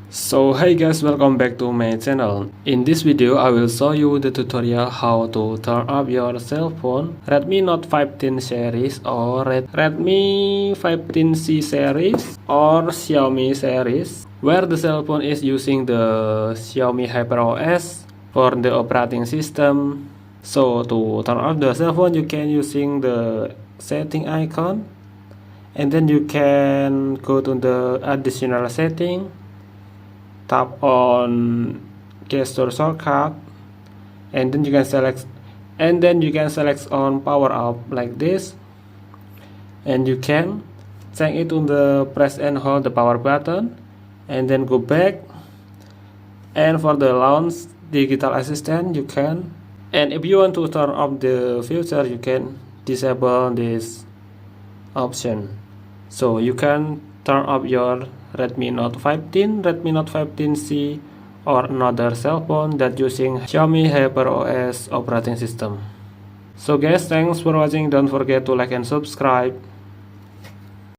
So hey guys, welcome back to my channel. In this video I will show you the tutorial how to turn off your cell phone Redmi Note 15 series or Redmi 15C series or Xiaomi series where the cell phone is using the Xiaomi HyperOS for the operating system. So to turn off the cell phone you can using the setting icon, and then you can go to the additional setting, tap on gesture shortcut, and then you can select on power up like this, and you can change it to the press and hold the power button and then go back. And for the launch digital assistant you can, and if you want to turn off the feature you can disable this option. So you can turn off your Redmi Note 15, Redmi Note 15C or another cell phone that using Xiaomi HyperOS operating system. So guys, thanks for watching. Don't forget to like and subscribe.